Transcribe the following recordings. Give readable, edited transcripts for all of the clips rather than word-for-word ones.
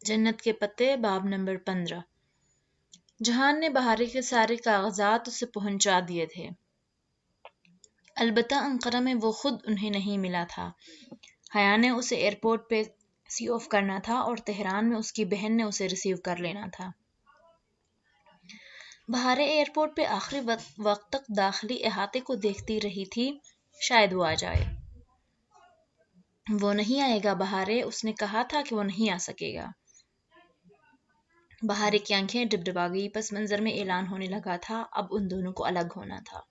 جنت کے پتے باب نمبر 15۔ جہان نے بہارے کے سارے کاغذات اسے پہنچا دیے تھے، البتہ انقرہ میں وہ خود انہیں نہیں ملا تھا۔ حیا نے اسے ایئرپورٹ پہ سی آف کرنا تھا اور تہران میں اس کی بہن نے اسے ریسیو کر لینا تھا۔ بہارے ایئرپورٹ پہ آخری وقت تک داخلی احاطے کو دیکھتی رہی تھی، شاید وہ آ جائے۔ وہ نہیں آئے گا بہارے، اس نے کہا تھا کہ وہ نہیں آ سکے گا۔ بہارے کی آنکھیں ڈبڈبا گئی، پس منظر میں اعلان ہونے لگا تھا، اب ان دونوں کو الگ ہونا تھا۔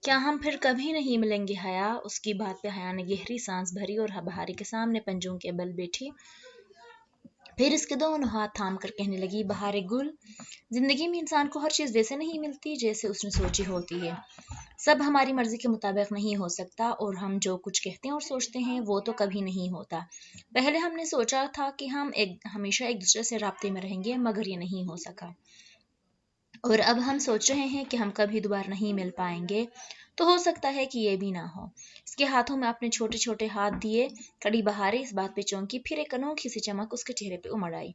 کیا ہم پھر کبھی نہیں ملیں گے حیا؟ اس کی بات پہ حیا نے گہری سانس بھری اور بہارے کے سامنے پنجوں کے بل بیٹھی، پھر اس کے دونوں ہاتھ تھام کر کہنے لگی، بہارے گل، زندگی میں انسان کو ہر چیز ویسے نہیں ملتی جیسے اس نے سوچی ہوتی ہے۔ سب ہماری مرضی کے مطابق نہیں ہو سکتا، اور ہم جو کچھ کہتے اور سوچتے ہیں وہ تو کبھی نہیں ہوتا۔ پہلے ہم نے سوچا تھا کہ ہم ہمیشہ ایک دوسرے سے رابطے میں رہیں گے، مگر یہ نہیں ہو سکا، اور اب ہم سوچ رہے ہیں کہ ہم کبھی دوبارہ نہیں مل پائیں گے، تو ہو سکتا ہے کہ یہ بھی نہ ہو۔ اس کے ہاتھوں میں اپنے چھوٹے چھوٹے ہاتھ دیے کڑی بہارے اس بات پہ چونکی، پھر ایک انوکھی سی چمک اس کے چہرے پہ امڑ آئی۔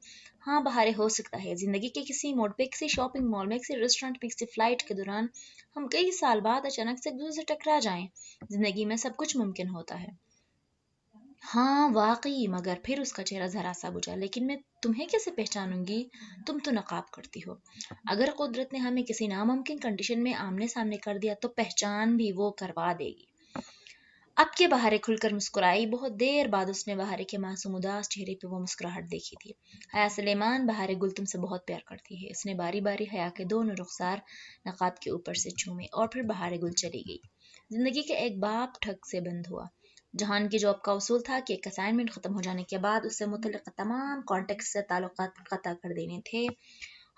ہاں بہارے، ہو سکتا ہے زندگی کے کسی موڑ پہ، کسی شاپنگ مال میں، کسی ریسٹورینٹ میں، کسی فلائٹ کے دوران ہم کئی سال بعد اچانک سے ایک دوسرے سے ٹکرا جائیں۔ زندگی میں سب کچھ ممکن ہوتا ہے۔ ہاں واقعی، مگر پھر اس کا چہرہ ذرا سا بجھا، لیکن میں تمہیں کیسے پہچانوں گی؟ تم تو نقاب کرتی ہو۔ اگر قدرت نے ہمیں کسی ناممکن کنڈیشن میں آمنے سامنے کر دیا تو پہچان بھی وہ کروا دے گی۔ اب کے بہارے کھل کر مسکرائی۔ بہت دیر بعد اس نے بہارے کے معصوم اداس چہرے پہ وہ مسکراہٹ دیکھی تھی۔ حیا سلیمان، بہارے گل تم سے بہت پیار کرتی ہے۔ اس نے باری باری حیا کے دونوں رخسار نقاب کے اوپر سے چومے، اور پھر بہارے گل چلی گئی۔ زندگی کا ایک باب ٹھک سے بند ہوا۔ جہان کی جاب کا اصول تھا کہ ایک اسائنمنٹ ختم ہو جانے کے بعد اس سے متعلق تمام کانٹیکٹ سے تعلقات قطع کر دینے تھے۔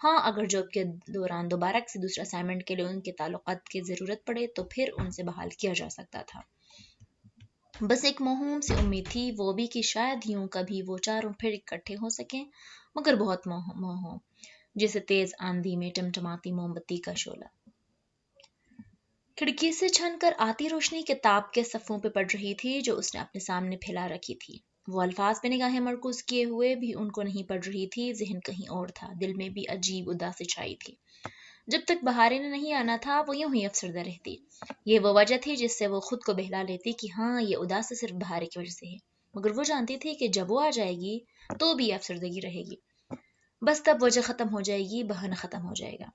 ہاں، اگر جاب کے دوران دوبارہ کسی دوسرے اسائنمنٹ کے لیے ان کے تعلقات کی ضرورت پڑے تو پھر ان سے بحال کیا جا سکتا تھا۔ بس ایک موہوم سی امید تھی، وہ بھی کہ شاید یوں کبھی وہ چاروں پھر اکٹھے ہو سکیں، مگر بہت موہوم، جیسے تیز آندھی میں ٹمٹماتی موم بتی کا شعلہ۔ کھڑکی سے چھن کر آتی روشنی کتاب کے صفحوں پہ پڑ رہی تھی جو اس نے اپنے سامنے پھیلا رکھی تھی۔ وہ الفاظ پہ نگاہیں مرکوز کیے ہوئے بھی ان کو نہیں پڑھ رہی تھی، ذہن کہیں اور تھا، دل میں بھی عجیب اداسی چھائی تھی۔ جب تک بہارے نے نہیں آنا تھا وہ یوں ہی افسردہ رہتی۔ یہ وہ وجہ تھی جس سے وہ خود کو بہلا لیتی کہ ہاں یہ اداسی صرف بہارے کی وجہ سے ہے، مگر وہ جانتی تھی کہ جب وہ آ جائے گی تو بھی افسردگی رہے گی، بس تب وجہ ختم ہو جائے گی، بہانہ ختم ہو جائے گا۔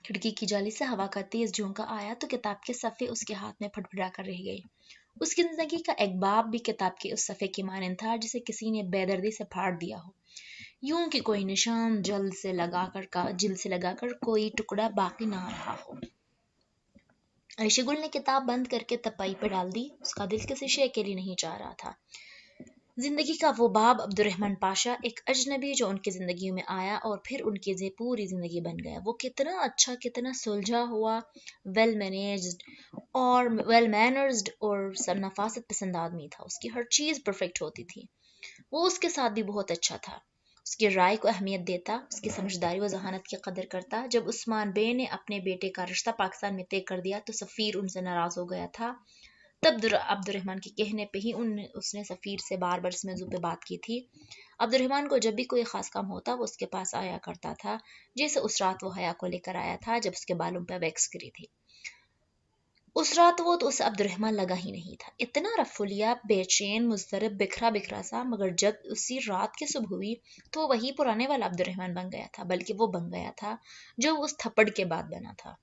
کھڑکی کی جالی سے ہوا کا تیز جھونکا آیا تو کتاب کے صفحے اس کے ہاتھ میں پھٹپھٹا کر رہ گئے۔ اس کی زندگی کا ایک باب بھی کتاب کے اس صفحے کی مانند تھا جسے کسی نے بے دردی سے پھاڑ دیا ہو، یوں کہ کوئی نشان جلد سے لگا کر کوئی ٹکڑا باقی نہ رہا ہو۔ عائشہ گل نے کتاب بند کر کے تپائی پہ ڈال دی۔ اس کا دل کسی شے کے لیے نہیں چاہ رہا تھا۔ زندگی کا وہ باب، عبدالرحمن پاشا، ایک اجنبی جو ان کی زندگیوں میں آیا اور پھر ان کی پوری زندگی بن گیا۔ وہ کتنا اچھا، کتنا سلجھا ہوا، ویل مینرزڈ اور نفاست پسند آدمی تھا۔ اس کی ہر چیز پرفیکٹ ہوتی تھی۔ وہ اس کے ساتھ بھی بہت اچھا تھا، اس کی رائے کو اہمیت دیتا، اس کی سمجھداری و ذہانت کی قدر کرتا۔ جب عثمان بے نے اپنے بیٹے کا رشتہ پاکستان میں طے کر دیا تو سفیر ان سے ناراض ہو گیا تھا۔ تب عبدالرحمن کے کہنے پہ ہی اس نے سفیر سے بار بار اس موضوع پہ بات کی تھی۔ عبدالرحمن کو جب بھی کوئی خاص کام ہوتا وہ اس کے پاس آیا کرتا تھا، جیسے اس رات وہ حیا کو لے کر آیا تھا جب اس کے بالوں پہ ویکس گری تھی۔ اس رات وہ تو اسے عبدالرحمن لگا ہی نہیں تھا، اتنا رفولیا، بے چین، مضطرب، بکھرا سا، مگر جب اسی رات کی صبح ہوئی تو وہی پرانے والا عبدالرحمن بن گیا تھا، بلکہ وہ بن گیا تھا جو اس تھپڑ کے بعد بنا تھا۔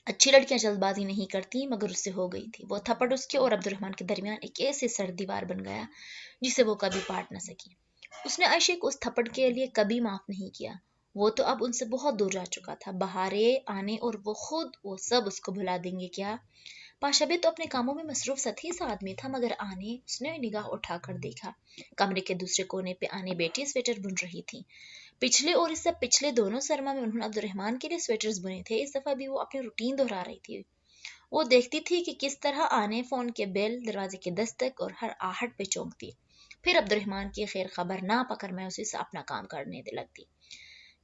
اچھی لڑکیاں جلد بازی نہیں کرتی، مگر اس سے ہو گئی تھی۔ وہ تھپڑ اس کے اور عبدالرحمن کے درمیان ایک ایسی سرد دیوار بن گیا جسے وہ کبھی پاٹ نہ سکی۔ اس نے عائشہ کو اس تھپڑ کے لیے کبھی معاف نہیں کیا۔ وہ تو اب ان سے بہت دور جا چکا تھا۔ بہارے آنے اور وہ خود، وہ سب اس کو بھلا دیں گے کیا؟ پاشا بھی تو اپنے کاموں میں مصروف سطحی سا آدمی تھا، مگر آنے، اس نے نگاہ اٹھا کر دیکھا، کمرے کے دوسرے کونے پہ آنے بیٹی سویٹر بن رہی تھی۔ پچھلے اور اس سے پچھلے دونوں سرما میں انہوں نے عبدالرحمن کے لیے سویٹرز بنے تھے، اس دفعہ بھی وہ اپنی روٹین دہرا رہی تھی۔ وہ دیکھتی تھی کہ کس طرح آنے فون کے بیل، دروازے کی دستک اور ہر آہٹ پہ چونکتی، پھر عبدالرحمن کی خیر خبر نہ پا کر مایوسی سے اپنا کام کرنے لگتی۔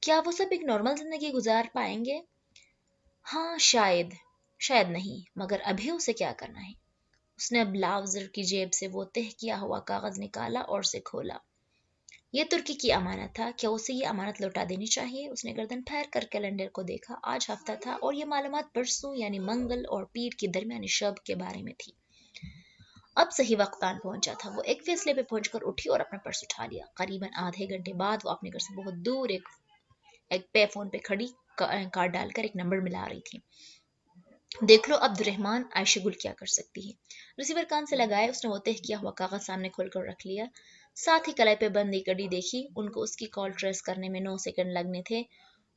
کیا وہ سب ایک نارمل زندگی گزار پائیں گے؟ ہاں شاید نہیں، مگر ابھی اسے کیا کرنا ہے؟ اس نے بلاؤزر کی جیب سے وہ تہہ کیا ہوا کاغذ نکالا اور اسے کھولا۔ یہ ترکی کی امانت تھا، کیا اسے یہ امانت لوٹا دینی چاہیے؟ اس نے گردن پھیر کر کیلنڈر کو دیکھا، آج ہفتہ تھا اور یہ معلومات پرسوں یعنی منگل اور پیر کی درمیانی شب کے بارے میں تھی۔ اب صحیح وقت آن پہنچا تھا، وہ ایک فیصلے پہ پہنچ کر اٹھی اور اپنا پرس اٹھا لیا۔ قریباً آدھے گھنٹے بعد وہ اپنے گھر سے بہت دور ایک پے فون پہ کھڑی کارڈ ڈال کر ایک نمبر ملا رہی تھی۔ دیکھ لو عبد الرحمن، عائشہ گل کیا کر سکتی ہے۔ ریسیور کان سے لگائے، اس نے وہ تہہ کیا ہوا کاغذ سامنے کھول کر رکھ لیا، ساتھ ہی کلائی پہ بند ایک گھڑی دیکھی۔ ان کو اس کی کال ٹریس کرنے میں 9 سیکنڈ لگنے تھے،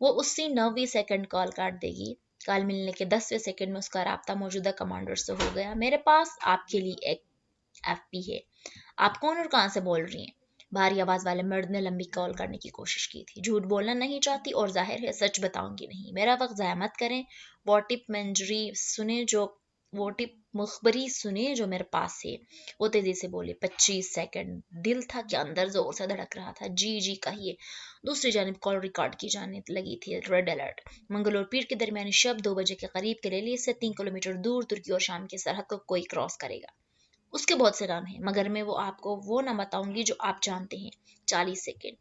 وہ اسی 9ویں سیکنڈ کال کاٹ دے گی۔ کال ملنے کے 10ویں سیکنڈ میں اس کا رابطہ موجودہ کمانڈر سے ہو گیا۔ میرے پاس آپ کے لیے ایک ایف پی ہے۔ آپ کون اور کہاں سے بول رہی ہیں؟ بھاری آواز والے مرد نے لمبی کال کرنے کی کوشش کی تھی۔ جھوٹ بولنا نہیں چاہتی اور ظاہر ہے سچ بتاؤں گی نہیں۔ میرا وقت ضائع مت کریں۔ وہ ٹپ مخبری سنیں جو میرے پاس ہے۔ وہ تیزی سے بولے۔ 25 سیکنڈ۔ دل تھا کہ اندر زور سے دھڑک رہا تھا۔ جی کہیے۔ دوسری جانب کال ریکارڈ کی جانے لگی تھی۔ ریڈ الرٹ، منگل اور پیر کے درمیانی شب 2 بجے کے قریب کلیلی سے 3 کلومیٹر دور ترکی اور شام کی سرحد کو کوئی کراس کرے گا۔ اس کے بہت سے نام ہیں، مگر میں آپ کو وہ نہ بتاؤں گی جو آپ جانتے ہیں۔ 40 سیکنڈ۔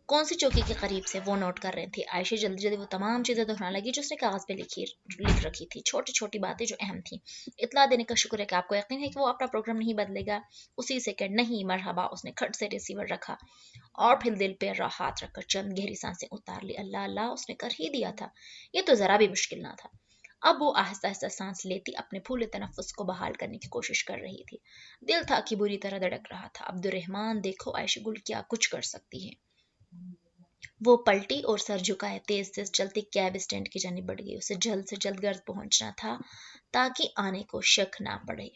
کون سی چوکی کے قریب سے؟ وہ نوٹ کر رہے تھے۔ عائشہ جلدی جلدی وہ تمام چیزیں دہرانے لگی جو اس نے کاغذ پہ لکھ رکھی تھی، چھوٹی چھوٹی باتیں جو اہم تھیں۔ اطلاع دینے کا شکر ہے کہ آپ کو یقین ہے کہ وہ اپنا پروگرام نہیں بدلے گا۔ اسی سیکنڈ۔ نہیں، مرحبا۔ اس نے کھٹ سے ریسیور رکھا اور پھر دل پہ ہاتھ رکھ کر چند گہری سانسیں اتار لی۔ اللہ، اس نے کر ہی دیا تھا۔ یہ تو ذرا بھی مشکل نہ تھا۔ اب وہ آہستہ آہستہ سانس لیتی اپنے پھولے تنفس کو بحال کرنے کی کوشش کر رہی تھی۔ دل تھا کہ بری طرح دھڑک رہا تھا۔ عبد الرحمن، دیکھو عائشہ گل کیا کچھ کر سکتی ہے۔ وہ پلٹی اور سر جھکائے تیز چلتی کیب اسٹینڈ کی جانب بڑھ گئی۔ اسے جلد سے جلد گھر پہنچنا تھا تاکہ آنے کو شک نہ پڑے۔